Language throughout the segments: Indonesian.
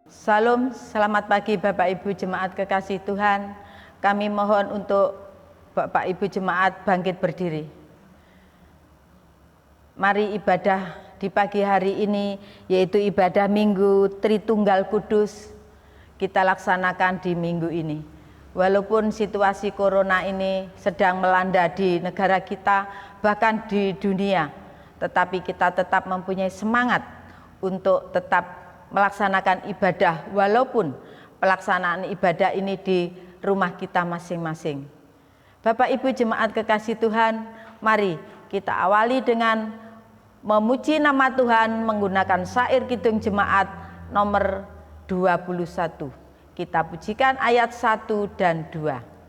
Salam, selamat pagi Bapak Ibu Jemaat kekasih Tuhan. Kami mohon untuk Bapak Ibu Jemaat bangkit berdiri. Mari ibadah di pagi hari ini, yaitu ibadah Minggu Tritunggal Kudus, kita laksanakan di minggu ini. Walaupun situasi corona ini sedang melanda di negara kita, bahkan di dunia, tetapi kita tetap mempunyai semangat untuk tetap melaksanakan ibadah, walaupun pelaksanaan ibadah ini di rumah kita masing-masing. Bapak Ibu Jemaat kekasih Tuhan, mari kita awali dengan memuji nama Tuhan menggunakan syair Kidung Jemaat nomor 21. Kita pujikan ayat 1 dan 2.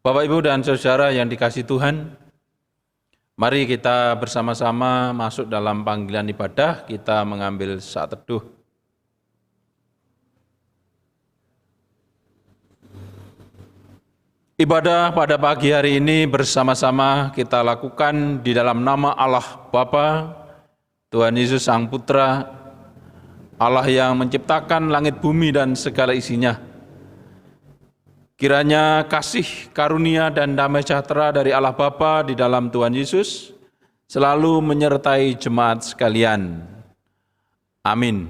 Bapak, Ibu, dan Saudara yang dikasihi Tuhan, mari kita bersama-sama masuk dalam panggilan ibadah, kita mengambil saat teduh. Ibadah pada pagi hari ini bersama-sama kita lakukan di dalam nama Allah Bapa, Tuhan Yesus Sang Putra, Allah yang menciptakan langit bumi dan segala isinya. Kiranya kasih, karunia, dan damai sejahtera dari Allah Bapa di dalam Tuhan Yesus selalu menyertai jemaat sekalian. Amin.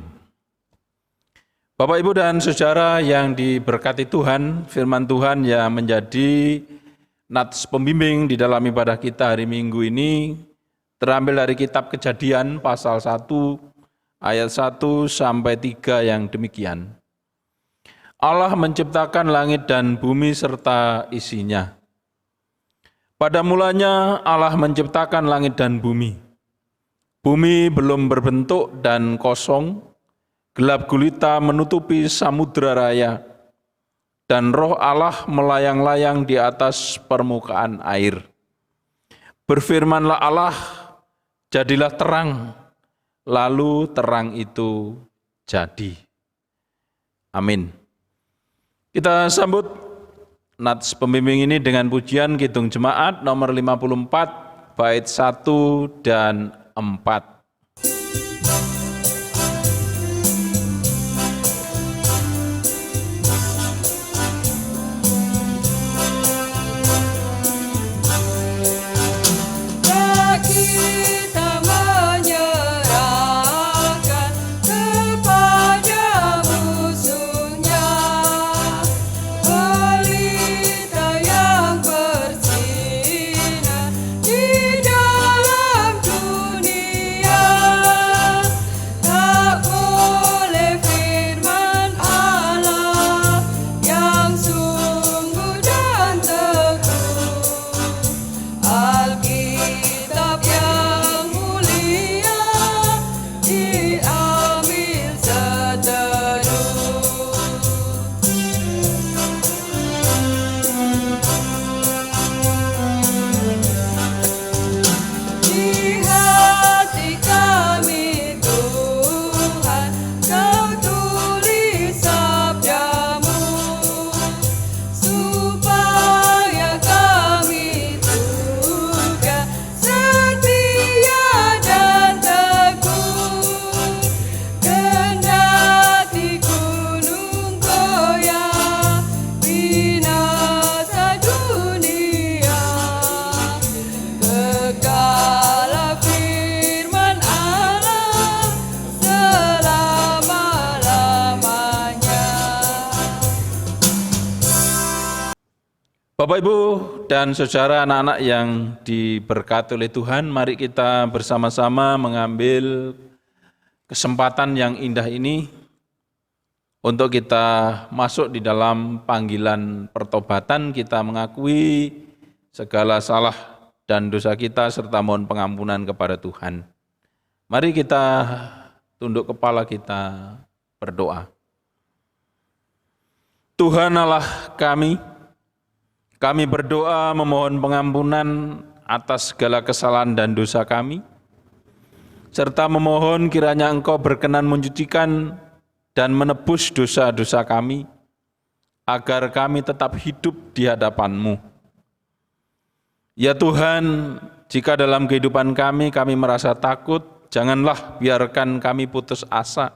Bapak, Ibu, dan Saudara yang diberkati Tuhan, firman Tuhan yang menjadi nats pembimbing di dalam ibadah kita hari Minggu ini terambil dari kitab Kejadian pasal 1 ayat 1 sampai 3 yang demikian. Allah menciptakan langit dan bumi serta isinya. Pada mulanya Allah menciptakan langit dan bumi. Bumi belum berbentuk dan kosong, gelap gulita menutupi samudra raya, dan roh Allah melayang-layang di atas permukaan air. Berfirmanlah Allah, jadilah terang, lalu terang itu jadi. Amin. Kita sambut nats pembimbing ini dengan pujian Kidung Jemaat nomor 54, bait 1 dan 4. Di dalam dunia Bapak, Ibu, dan saudara anak-anak yang diberkati oleh Tuhan, mari kita bersama-sama mengambil kesempatan yang indah ini untuk kita masuk di dalam panggilan pertobatan, kita mengakui segala salah dan dosa kita serta mohon pengampunan kepada Tuhan. Mari kita tunduk kepala kita berdoa. Tuhan Allah kami berdoa memohon pengampunan atas segala kesalahan dan dosa kami, serta memohon kiranya Engkau berkenan mencucikan dan menebus dosa-dosa kami, agar kami tetap hidup di hadapan-Mu. Ya Tuhan, jika dalam kehidupan kami merasa takut, janganlah biarkan kami putus asa.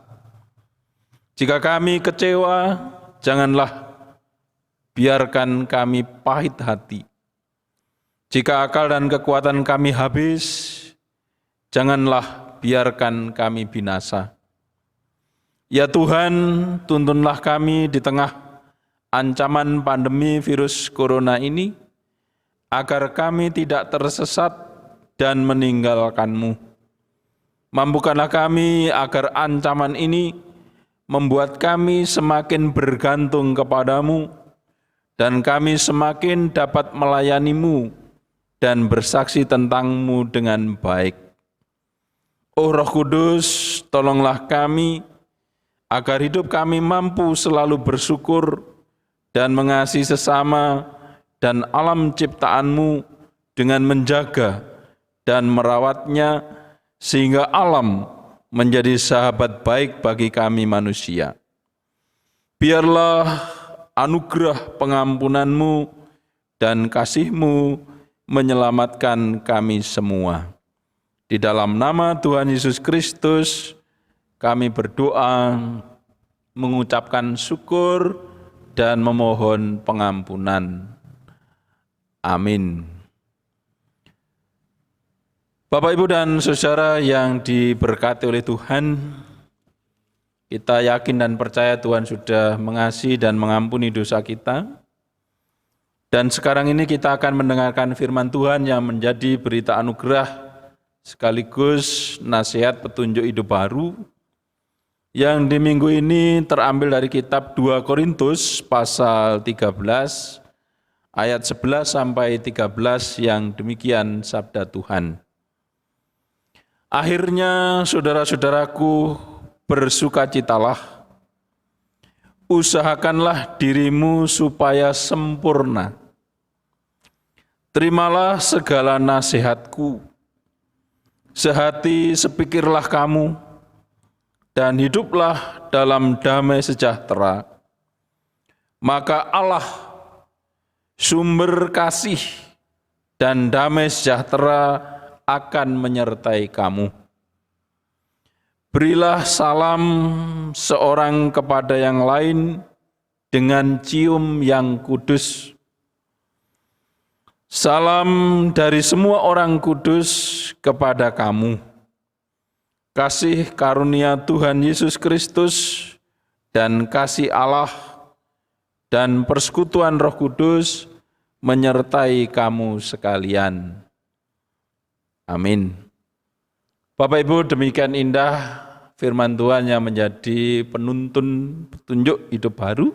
Jika kami kecewa, janganlah biarkan kami pahit hati. Jika akal dan kekuatan kami habis, janganlah biarkan kami binasa. Ya Tuhan, tuntunlah kami di tengah ancaman pandemi virus corona ini, agar kami tidak tersesat dan meninggalkan-Mu. Mampukanlah kami agar ancaman ini membuat kami semakin bergantung kepada-Mu, dan kami semakin dapat melayani-Mu dan bersaksi tentang-Mu dengan baik. Oh Roh Kudus, tolonglah kami agar hidup kami mampu selalu bersyukur dan mengasihi sesama dan alam ciptaan-Mu dengan menjaga dan merawatnya sehingga alam menjadi sahabat baik bagi kami manusia. Biarlah anugerah pengampunan-Mu dan kasih-Mu menyelamatkan kami semua. Di dalam nama Tuhan Yesus Kristus, kami berdoa, mengucapkan syukur, dan memohon pengampunan. Amin. Bapak, Ibu, dan saudara yang diberkati oleh Tuhan, kita yakin dan percaya Tuhan sudah mengasihi dan mengampuni dosa kita. Dan sekarang ini kita akan mendengarkan firman Tuhan yang menjadi berita anugerah sekaligus nasihat petunjuk hidup baru, yang di minggu ini terambil dari kitab 2 Korintus pasal 13 ayat 11 sampai 13 yang demikian sabda Tuhan. Akhirnya saudara-saudaraku, bersukacitalah, usahakanlah dirimu supaya sempurna. Terimalah segala nasihatku, sehati sepikirlah kamu, dan hiduplah dalam damai sejahtera. Maka Allah, sumber kasih dan damai sejahtera akan menyertai kamu. Berilah salam seorang kepada yang lain dengan cium yang kudus. Salam dari semua orang kudus kepada kamu. Kasih karunia Tuhan Yesus Kristus dan kasih Allah dan persekutuan Roh Kudus menyertai kamu sekalian. Amin. Bapak, Ibu, demikian indah firman Tuhan yang menjadi penuntun petunjuk hidup baru.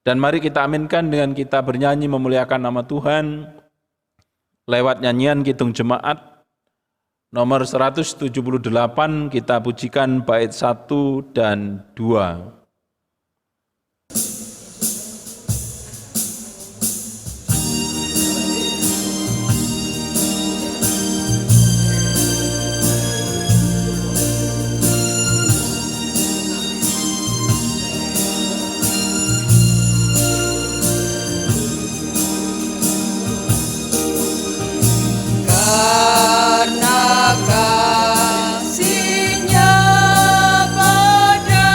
Dan mari kita aminkan dengan kita bernyanyi memuliakan nama Tuhan lewat nyanyian Kidung Jemaat nomor 178, kita pujikan bait 1 dan 2. Kasih-Nya pada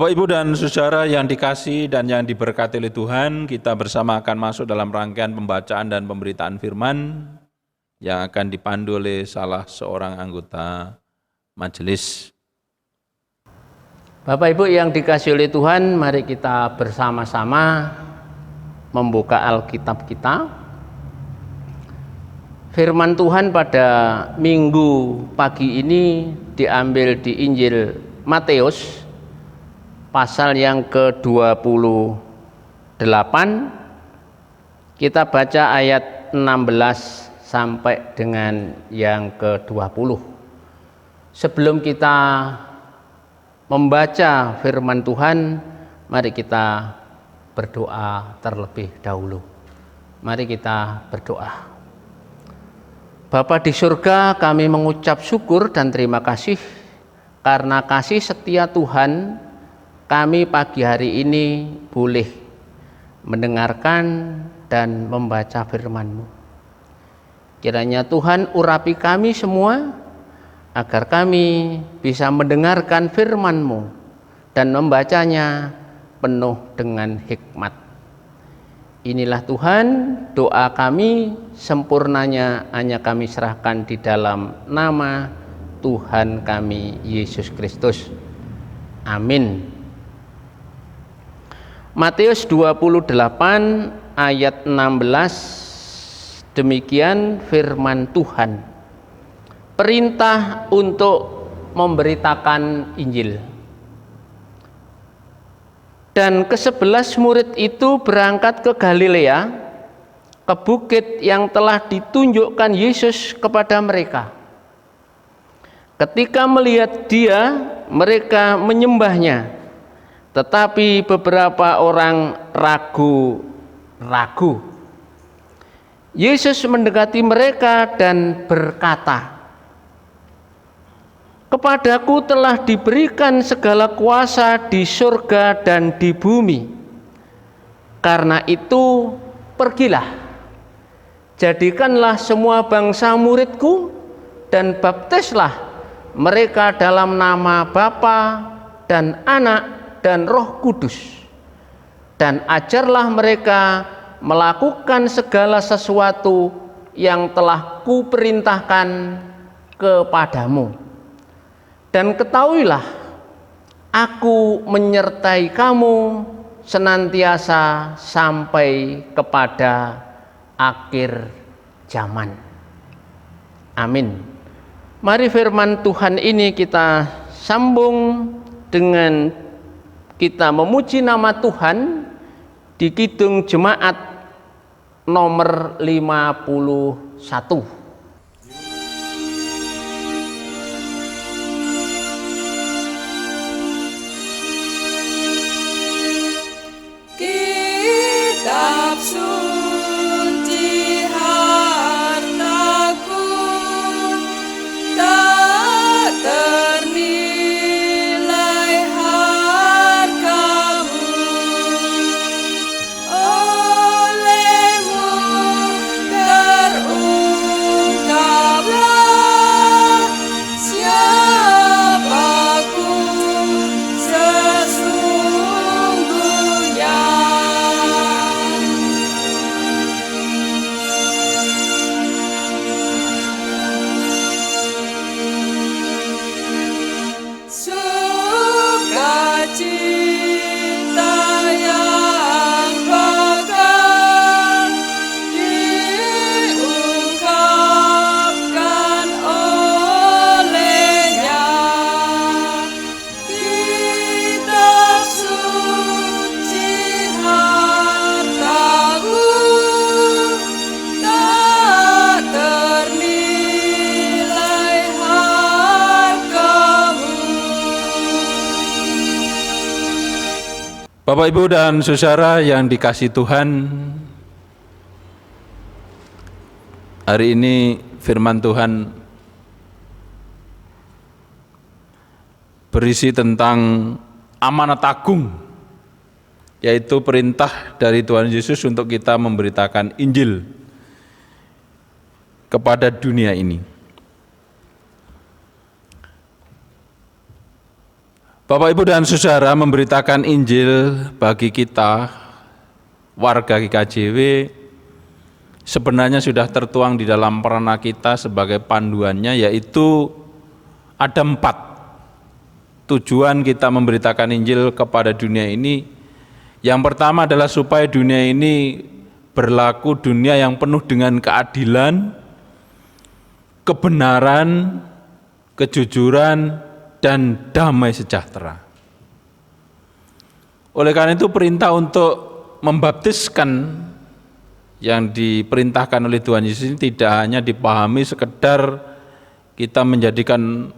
Bapak, Ibu, dan Saudara yang dikasihi dan yang diberkati oleh Tuhan, kita bersama akan masuk dalam rangkaian pembacaan dan pemberitaan firman yang akan dipandu oleh salah seorang anggota majelis. Bapak Ibu yang dikasihi oleh Tuhan, mari kita bersama-sama membuka Alkitab kita. Firman Tuhan pada minggu pagi ini diambil di Injil Matius pasal yang ke-28. Kita baca ayat 16 sampai dengan yang ke-20. Sebelum kita membaca firman Tuhan, mari kita berdoa terlebih dahulu. Mari kita berdoa. Bapa di surga, kami mengucap syukur dan terima kasih karena kasih setia Tuhan, kami pagi hari ini boleh mendengarkan dan membaca firman-Mu. Kiranya Tuhan urapi kami semua, agar kami bisa mendengarkan firman-Mu dan membacanya penuh dengan hikmat. Inilah Tuhan, doa kami, sempurnanya hanya kami serahkan di dalam nama Tuhan kami Yesus Kristus. Amin. Matius 28 ayat 16, demikian firman Tuhan. Perintah untuk memberitakan Injil. Dan ke-11 murid itu berangkat ke Galilea, ke bukit yang telah ditunjukkan Yesus kepada mereka. Ketika melihat Dia, mereka menyembahnya, tetapi beberapa orang ragu-ragu. Yesus mendekati mereka dan berkata, "Kepadaku telah diberikan segala kuasa di surga dan di bumi. Karena itu pergilah, jadikanlah semua bangsa muridku dan baptislah mereka dalam nama Bapa dan Anak dan Roh Kudus, dan ajarlah mereka melakukan segala sesuatu yang telah kuperintahkan kepadamu. Dan ketahuilah, aku menyertai kamu senantiasa sampai kepada akhir zaman." Amin. Mari firman Tuhan ini kita sambung dengan kita memuji nama Tuhan di Kidung Jemaat nomor 51. Kitab suci hartaku, tak ternilai hargamu. Olehmu terungkaplah siapaku sesungguhnya. Sukacita yang bakal diungkapkan olehnya. Kitab suci hartaku, tak ternilai hargamu. Bapak, Ibu, dan Saudara yang dikasihi Tuhan, hari ini firman Tuhan berisi tentang amanat agung, yaitu perintah dari Tuhan Yesus untuk kita memberitakan Injil kepada dunia ini. Bapak, Ibu, dan Saudara, memberitakan Injil bagi kita, warga GKJW, sebenarnya sudah tertuang di dalam perana kita sebagai panduannya, yaitu ada 4 tujuan kita memberitakan Injil kepada dunia ini. Yang pertama adalah supaya dunia ini berlaku dunia yang penuh dengan keadilan, kebenaran, kejujuran, dan damai sejahtera. Oleh karena itu perintah untuk membaptiskan yang diperintahkan oleh Tuhan Yesus ini tidak hanya dipahami sekedar kita menjadikan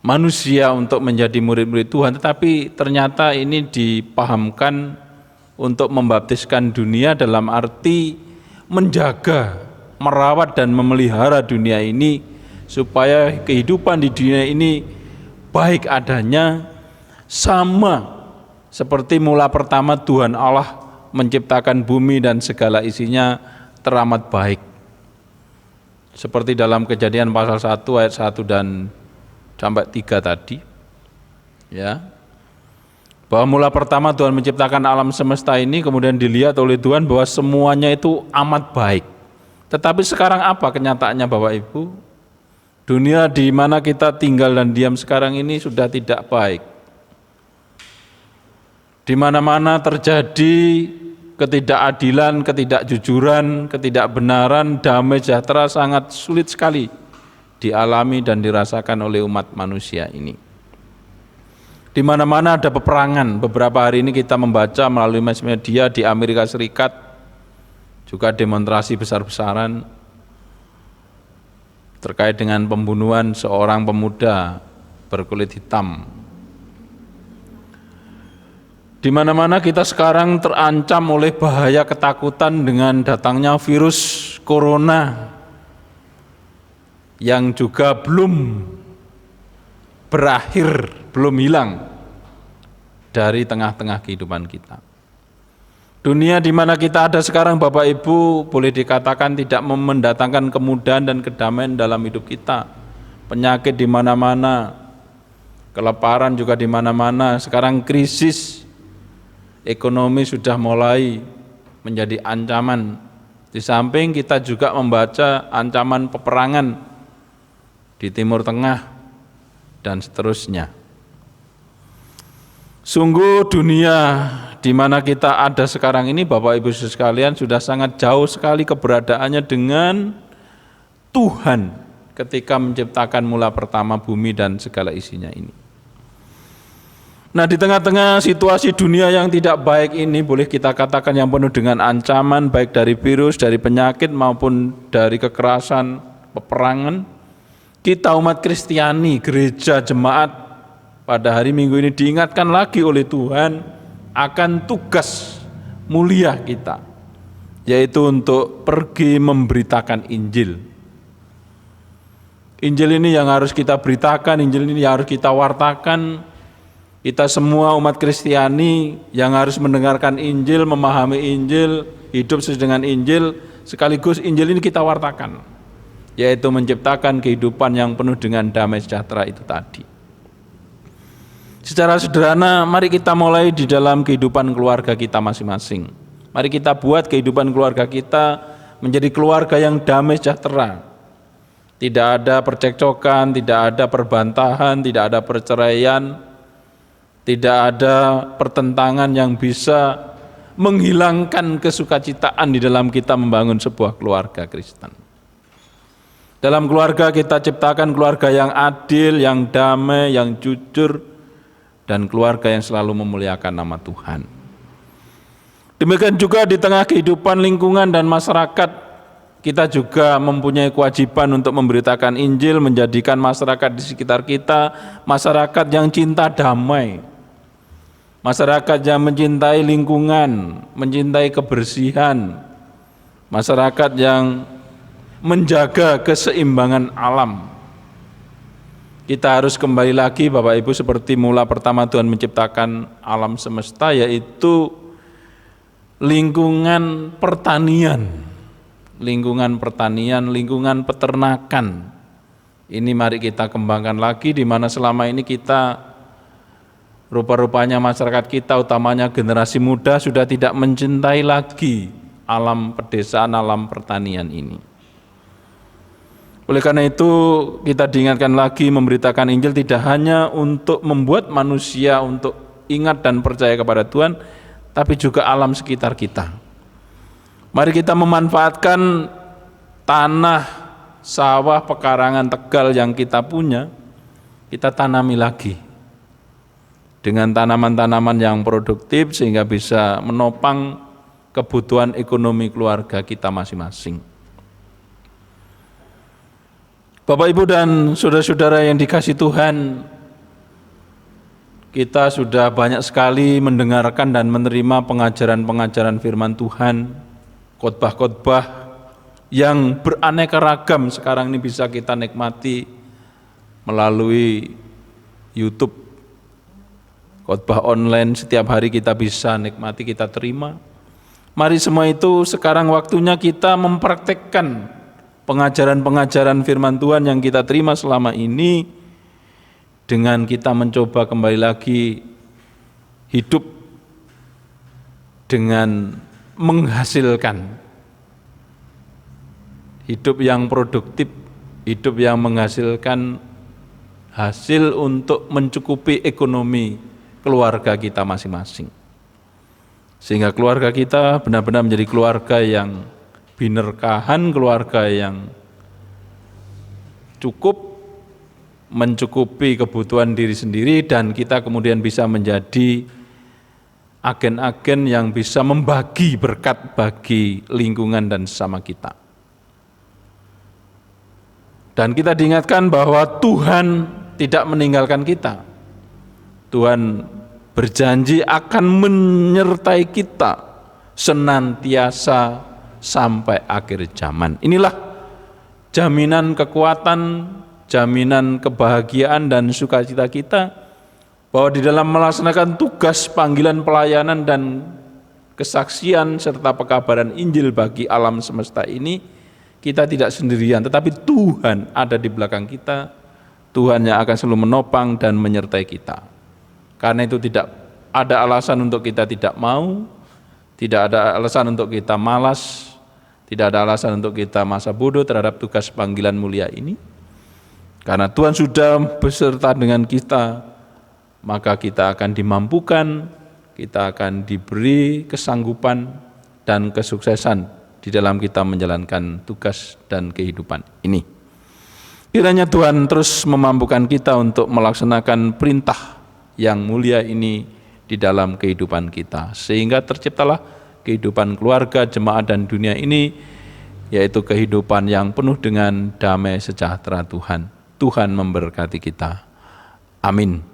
manusia untuk menjadi murid-murid Tuhan, tetapi ternyata ini dipahamkan untuk membaptiskan dunia dalam arti menjaga, merawat, dan memelihara dunia ini supaya kehidupan di dunia ini baik adanya, sama seperti mula pertama Tuhan Allah menciptakan bumi dan segala isinya teramat baik. Seperti dalam Kejadian pasal 1 ayat 1 dan sampai 3 tadi. Ya. Bahwa mula pertama Tuhan menciptakan alam semesta ini, kemudian dilihat oleh Tuhan bahwa semuanya itu amat baik. Tetapi sekarang apa kenyataannya Bapak Ibu? Dunia di mana kita tinggal dan diam sekarang ini sudah tidak baik. Di mana-mana terjadi ketidakadilan, ketidakjujuran, ketidakbenaran, damai sejahtera sangat sulit sekali dialami dan dirasakan oleh umat manusia ini. Di mana-mana ada peperangan. Beberapa hari ini kita membaca melalui mass media di Amerika Serikat juga demonstrasi besar-besaran terkait dengan pembunuhan seorang pemuda berkulit hitam. Di mana-mana kita sekarang terancam oleh bahaya ketakutan dengan datangnya virus corona yang juga belum berakhir, belum hilang dari tengah-tengah kehidupan kita. Dunia di mana kita ada sekarang Bapak Ibu boleh dikatakan tidak mendatangkan kemudahan dan kedamaian dalam hidup kita. Penyakit di mana-mana, kelaparan juga di mana-mana. Sekarang krisis ekonomi sudah mulai menjadi ancaman. Di samping kita juga membaca ancaman peperangan di Timur Tengah dan seterusnya. Sungguh dunia di mana kita ada sekarang ini Bapak Ibu sekalian sudah sangat jauh sekali keberadaannya dengan Tuhan ketika menciptakan mula pertama bumi dan segala isinya ini. Nah, di tengah-tengah situasi dunia yang tidak baik ini, boleh kita katakan yang penuh dengan ancaman baik dari virus, dari penyakit maupun dari kekerasan, peperangan, kita umat Kristiani, gereja, jemaat pada hari Minggu ini diingatkan lagi oleh Tuhan akan tugas mulia kita, yaitu untuk pergi memberitakan Injil. Injil ini yang harus kita beritakan, Injil ini yang harus kita wartakan. Kita semua umat Kristiani yang harus mendengarkan Injil, memahami Injil, hidup sesuai dengan Injil, sekaligus Injil ini kita wartakan, yaitu menciptakan kehidupan yang penuh dengan damai sejahtera itu tadi. Secara sederhana, mari kita mulai di dalam kehidupan keluarga kita masing-masing. Mari kita buat kehidupan keluarga kita menjadi keluarga yang damai sejahtera. Tidak ada percekcokan, tidak ada perbantahan, tidak ada perceraian, tidak ada pertentangan yang bisa menghilangkan kesukacitaan di dalam kita membangun sebuah keluarga Kristen. Dalam keluarga kita ciptakan keluarga yang adil, yang damai, yang jujur, dan keluarga yang selalu memuliakan nama Tuhan. Demikian juga di tengah kehidupan lingkungan dan masyarakat, kita juga mempunyai kewajiban untuk memberitakan Injil, menjadikan masyarakat di sekitar kita masyarakat yang cinta damai, masyarakat yang mencintai lingkungan, mencintai kebersihan, masyarakat yang menjaga keseimbangan alam. Kita harus kembali lagi Bapak Ibu seperti mula pertama Tuhan menciptakan alam semesta, yaitu lingkungan pertanian, lingkungan peternakan. Ini mari kita kembangkan lagi, di mana selama ini kita rupa-rupanya masyarakat kita, utamanya generasi muda, sudah tidak mencintai lagi alam pedesaan, alam pertanian ini. Oleh karena itu kita diingatkan lagi memberitakan Injil tidak hanya untuk membuat manusia untuk ingat dan percaya kepada Tuhan, tapi juga alam sekitar kita. Mari kita memanfaatkan tanah, sawah, pekarangan Tegal yang kita punya, kita tanami lagi dengan tanaman-tanaman yang produktif sehingga bisa menopang kebutuhan ekonomi keluarga kita masing-masing. Bapak, Ibu, dan saudara-saudara yang dikasihi Tuhan, kita sudah banyak sekali mendengarkan dan menerima pengajaran-pengajaran firman Tuhan, khotbah-khotbah yang beraneka ragam sekarang ini bisa kita nikmati melalui YouTube. Khotbah online setiap hari kita bisa nikmati, kita terima. Mari semua itu sekarang waktunya kita mempraktekkan pengajaran-pengajaran firman Tuhan yang kita terima selama ini dengan kita mencoba kembali lagi hidup dengan menghasilkan hidup yang produktif, hidup yang menghasilkan hasil untuk mencukupi ekonomi keluarga kita masing-masing. Sehingga keluarga kita benar-benar menjadi keluarga yang binerkahan, keluarga yang cukup mencukupi kebutuhan diri sendiri, dan kita kemudian bisa menjadi agen-agen yang bisa membagi berkat bagi lingkungan dan sesama kita. Dan kita diingatkan bahwa Tuhan tidak meninggalkan kita. Tuhan berjanji akan menyertai kita senantiasa sampai akhir zaman. Inilah jaminan kekuatan, jaminan kebahagiaan dan sukacita kita bahwa di dalam melaksanakan tugas panggilan pelayanan dan kesaksian serta pekabaran Injil bagi alam semesta ini, kita tidak sendirian, tetapi Tuhan ada di belakang kita. Tuhan yang akan selalu menopang dan menyertai kita. Karena itu tidak ada alasan untuk kita tidak mau, tidak ada alasan untuk kita malas, tidak ada alasan untuk kita masa bodoh terhadap tugas panggilan mulia ini. Karena Tuhan sudah beserta dengan kita, maka kita akan dimampukan, kita akan diberi kesanggupan dan kesuksesan di dalam kita menjalankan tugas dan kehidupan ini. Kiranya Tuhan terus memampukan kita untuk melaksanakan perintah yang mulia ini di dalam kehidupan kita, sehingga terciptalah kehidupan keluarga, jemaat dan dunia ini, yaitu kehidupan yang penuh dengan damai sejahtera Tuhan. Tuhan memberkati kita. Amin.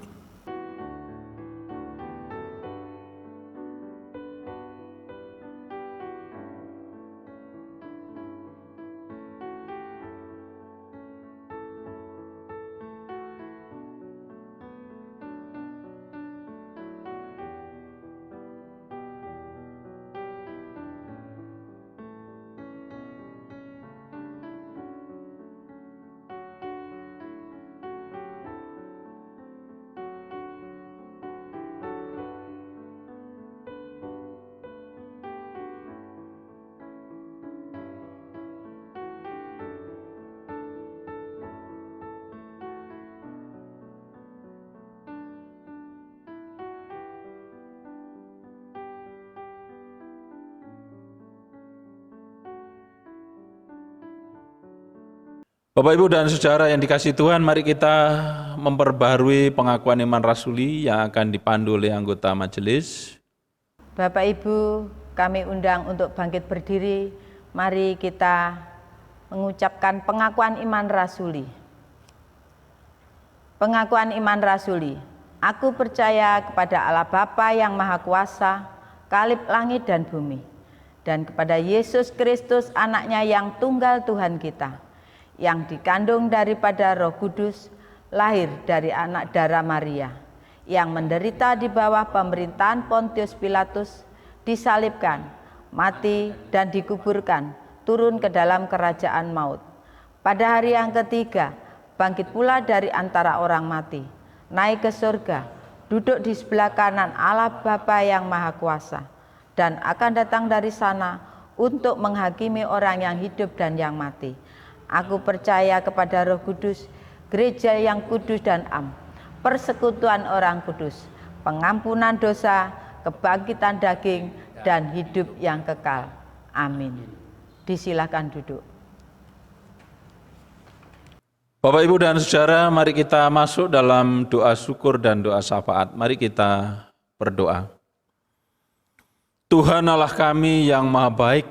Bapak, Ibu, dan saudara yang dikasihi Tuhan, mari kita memperbaharui pengakuan iman rasuli yang akan dipandu oleh anggota majelis. Bapak Ibu, kami undang untuk bangkit berdiri. Mari kita mengucapkan pengakuan iman rasuli. Pengakuan iman rasuli. Aku percaya kepada Allah Bapa yang Maha Kuasa, Kalib langit dan bumi, dan kepada Yesus Kristus anaknya yang tunggal Tuhan kita, yang dikandung daripada Roh Kudus, lahir dari anak darah Maria, yang menderita di bawah pemerintahan Pontius Pilatus, disalibkan, mati dan dikuburkan, turun ke dalam kerajaan maut. Pada hari yang ketiga, bangkit pula dari antara orang mati, naik ke surga, duduk di sebelah kanan Allah Bapa yang Maha Kuasa, dan akan datang dari sana untuk menghakimi orang yang hidup dan yang mati. Aku percaya kepada Roh Kudus, gereja yang kudus dan am, persekutuan orang kudus, pengampunan dosa, kebangkitan daging, dan hidup yang kekal. Amin. Disilakan duduk. Bapak, Ibu, dan Saudara, mari kita masuk dalam doa syukur dan doa syafaat. Mari kita berdoa. Tuhan Allah kami yang maha baik,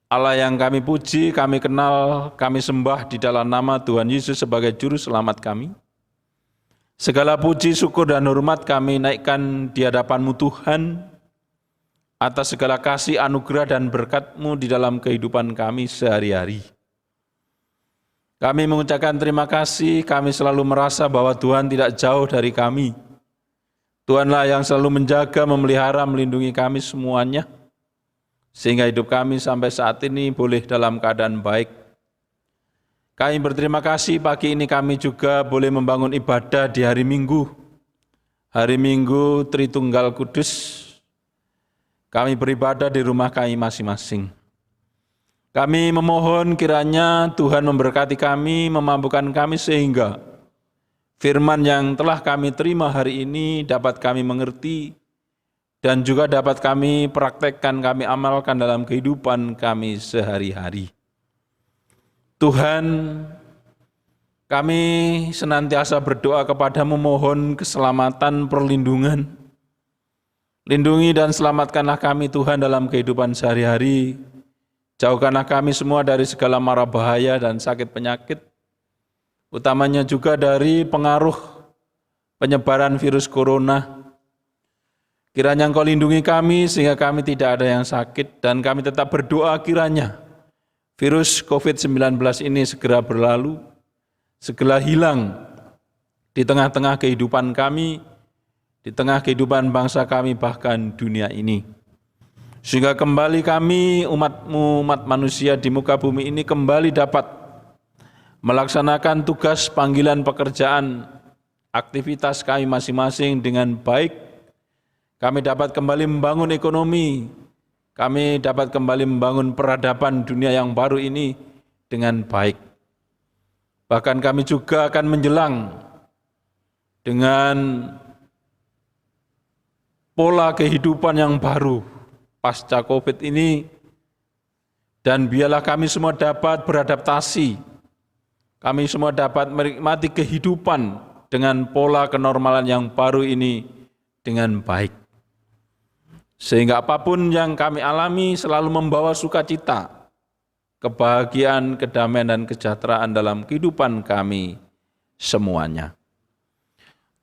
Allah yang kami puji, kami kenal, kami sembah di dalam nama Tuhan Yesus sebagai Juru Selamat kami. Segala puji, syukur, dan hormat kami naikkan di hadapan-Mu Tuhan, atas segala kasih, anugerah, dan berkat-Mu di dalam kehidupan kami sehari-hari. Kami mengucapkan terima kasih, kami selalu merasa bahwa Tuhan tidak jauh dari kami. Tuhanlah yang selalu menjaga, memelihara, melindungi kami semuanya, sehingga hidup kami sampai saat ini boleh dalam keadaan baik. Kami berterima kasih pagi ini kami juga boleh membangun ibadah di hari Minggu Tritunggal Kudus. Kami beribadah di rumah kami masing-masing. Kami memohon kiranya Tuhan memberkati kami, memampukan kami sehingga firman yang telah kami terima hari ini dapat kami mengerti dan juga dapat kami praktekkan, kami amalkan dalam kehidupan kami sehari-hari. Tuhan, kami senantiasa berdoa kepadamu mohon keselamatan, perlindungan. Lindungi dan selamatkanlah kami Tuhan dalam kehidupan sehari-hari. Jauhkanlah kami semua dari segala mara bahaya dan sakit penyakit, utamanya juga dari pengaruh penyebaran virus corona. Kiranya Engkau lindungi kami sehingga kami tidak ada yang sakit, dan kami tetap berdoa kiranya virus COVID-19 ini segera berlalu, segera hilang di tengah-tengah kehidupan kami, di tengah kehidupan bangsa kami, bahkan dunia ini. Sehingga kembali kami, umat-Mu, umat manusia di muka bumi ini kembali dapat melaksanakan tugas, panggilan, pekerjaan, aktivitas kami masing-masing dengan baik. Kami dapat kembali membangun ekonomi, kami dapat kembali membangun peradaban dunia yang baru ini dengan baik. Bahkan kami juga akan menjelang dengan pola kehidupan yang baru pasca COVID ini, dan biarlah kami semua dapat beradaptasi, kami semua dapat menikmati kehidupan dengan pola kenormalan yang baru ini dengan baik. Sehingga apapun yang kami alami selalu membawa sukacita, kebahagiaan, kedamaian, dan kesejahteraan dalam kehidupan kami semuanya.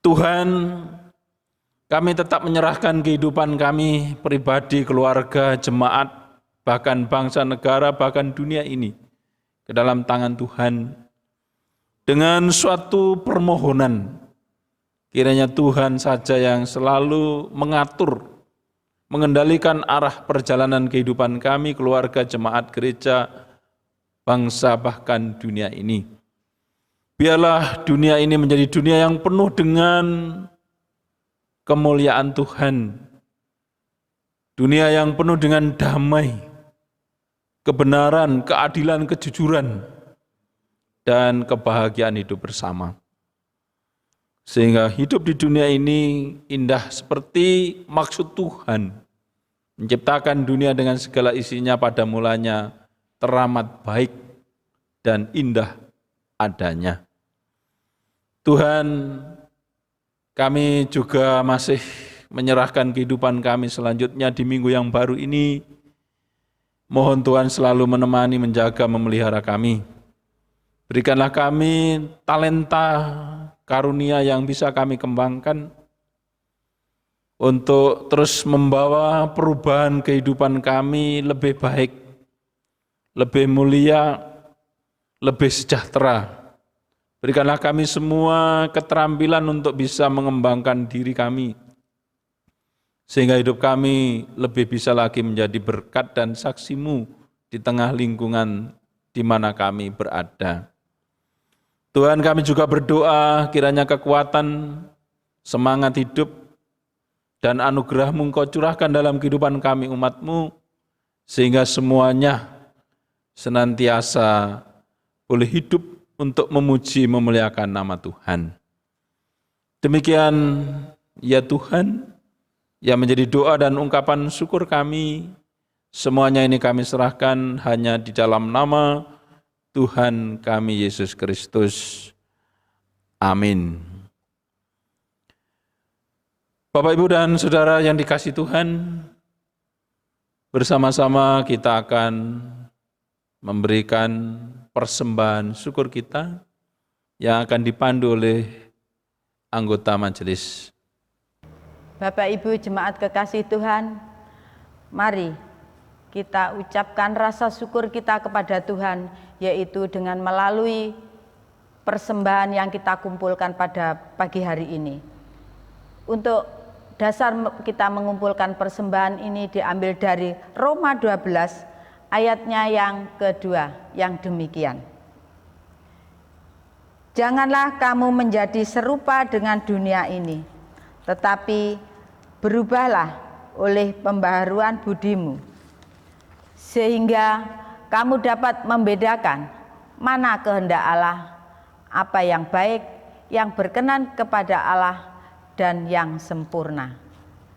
Tuhan, kami tetap menyerahkan kehidupan kami, pribadi, keluarga, jemaat, bahkan bangsa, negara, bahkan dunia ini ke dalam tangan Tuhan dengan suatu permohonan. Kiranya Tuhan saja yang selalu mengatur, mengendalikan arah perjalanan kehidupan kami, keluarga, jemaat, gereja, bangsa, bahkan dunia ini. Biarlah dunia ini menjadi dunia yang penuh dengan kemuliaan Tuhan, dunia yang penuh dengan damai, kebenaran, keadilan, kejujuran, dan kebahagiaan hidup bersama. Sehingga hidup di dunia ini indah seperti maksud Tuhan, menciptakan dunia dengan segala isinya pada mulanya teramat baik dan indah adanya. Tuhan, kami juga masih menyerahkan kehidupan kami selanjutnya di minggu yang baru ini. Mohon Tuhan selalu menemani, menjaga, memelihara kami. Berikanlah kami talenta, karunia yang bisa kami kembangkan untuk terus membawa perubahan kehidupan kami lebih baik, lebih mulia, lebih sejahtera. Berikanlah kami semua keterampilan untuk bisa mengembangkan diri kami, sehingga hidup kami lebih bisa lagi menjadi berkat dan saksi-Mu di tengah lingkungan di mana kami berada. Tuhan, kami juga berdoa kiranya kekuatan, semangat hidup, dan anugerah-Mu Engkau curahkan dalam kehidupan kami umat-Mu, sehingga semuanya senantiasa boleh hidup untuk memuji memuliakan nama Tuhan. Demikian ya Tuhan, yang menjadi doa dan ungkapan syukur kami, semuanya ini kami serahkan hanya di dalam nama Tuhan kami Yesus Kristus. Amin. Bapak, Ibu, dan Saudara yang dikasihi Tuhan, bersama-sama kita akan memberikan persembahan syukur kita yang akan dipandu oleh anggota majelis. Bapak Ibu jemaat kekasih Tuhan, mari kita ucapkan rasa syukur kita kepada Tuhan, yaitu dengan melalui persembahan yang kita kumpulkan pada pagi hari ini. Untuk dasar kita mengumpulkan persembahan ini diambil dari Roma 12 ayatnya yang kedua yang demikian. Janganlah kamu menjadi serupa dengan dunia ini, tetapi berubahlah oleh pembaharuan budimu, sehingga kamu dapat membedakan mana kehendak Allah, apa yang baik, yang berkenan kepada Allah, dan yang sempurna.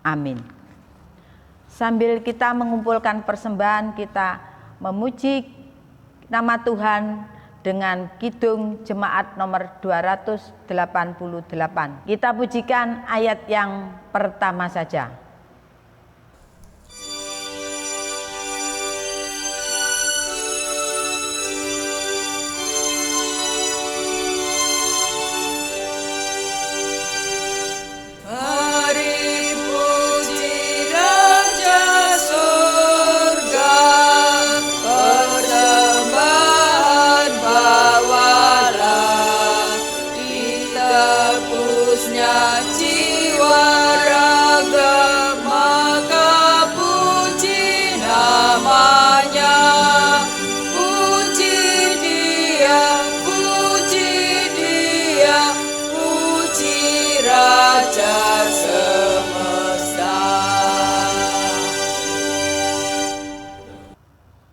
Amin. Sambil kita mengumpulkan persembahan, kita memuji nama Tuhan dengan kidung jemaat nomor 288. Kita pujikan ayat yang pertama saja.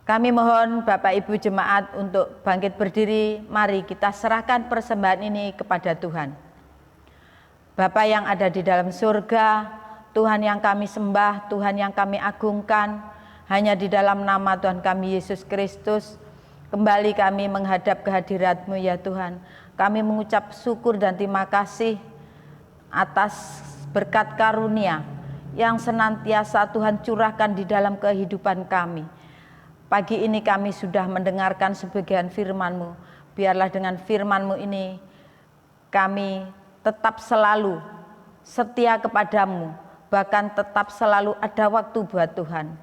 Kami mohon Bapak Ibu jemaat untuk bangkit berdiri, mari kita serahkan persembahan ini kepada Tuhan. Bapa yang ada di dalam surga, Tuhan yang kami sembah, Tuhan yang kami agungkan, hanya di dalam nama Tuhan kami Yesus Kristus, kembali kami menghadap kehadirat-Mu ya Tuhan. Kami mengucap syukur dan terima kasih atas berkat karunia yang senantiasa Tuhan curahkan di dalam kehidupan kami. Pagi ini kami sudah mendengarkan sebagian firman-Mu. Biarlah dengan firman-Mu ini kami tetap selalu setia kepadamu, bahkan tetap selalu ada waktu buat Tuhan.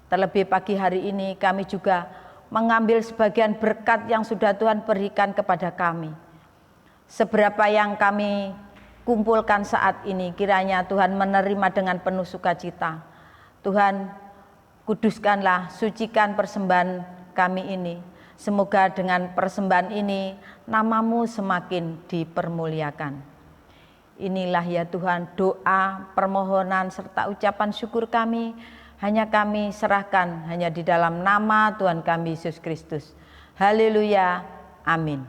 Terlebih pagi hari ini kami juga mengambil sebagian berkat yang sudah Tuhan berikan kepada kami. Seberapa yang kami kumpulkan saat ini, kiranya Tuhan menerima dengan penuh sukacita. Tuhan, kuduskanlah, sucikan persembahan kami ini. Semoga dengan persembahan ini nama-Mu semakin dipermuliakan. Inilah ya Tuhan doa, permohonan, serta ucapan syukur kami. Hanya kami serahkan hanya di dalam nama Tuhan kami Yesus Kristus. Haleluya, amin.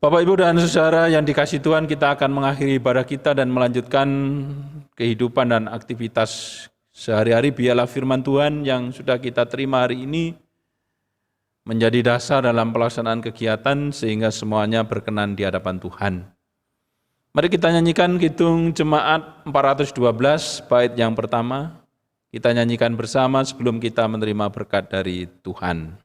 Bapak, Ibu, dan Saudara yang dikasihi Tuhan, kita akan mengakhiri ibadah kita dan melanjutkan kehidupan dan aktivitas sehari-hari. Biarlah firman Tuhan yang sudah kita terima hari ini menjadi dasar dalam pelaksanaan kegiatan sehingga semuanya berkenan di hadapan Tuhan. Mari kita nyanyikan kidung jemaat 412 bait yang pertama. Kita nyanyikan bersama sebelum kita menerima berkat dari Tuhan.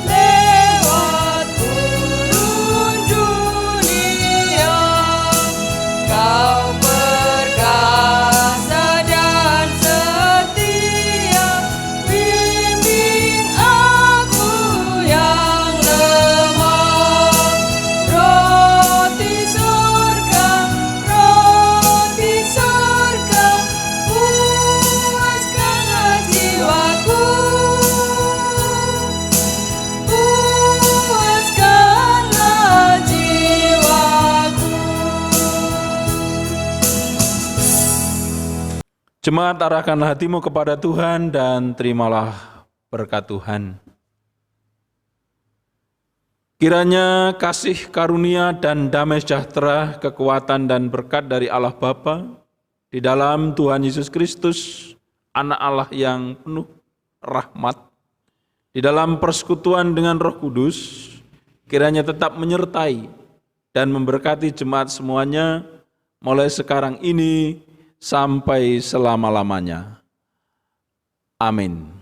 Lewat turun dunia. Jemaat, arahkanlah hatimu kepada Tuhan dan terimalah berkat Tuhan. Kiranya kasih karunia dan damai sejahtera, kekuatan dan berkat dari Allah Bapa di dalam Tuhan Yesus Kristus, Anak Allah yang penuh rahmat, di dalam persekutuan dengan Roh Kudus, kiranya tetap menyertai dan memberkati jemaat semuanya mulai sekarang ini sampai selama-lamanya. Amin.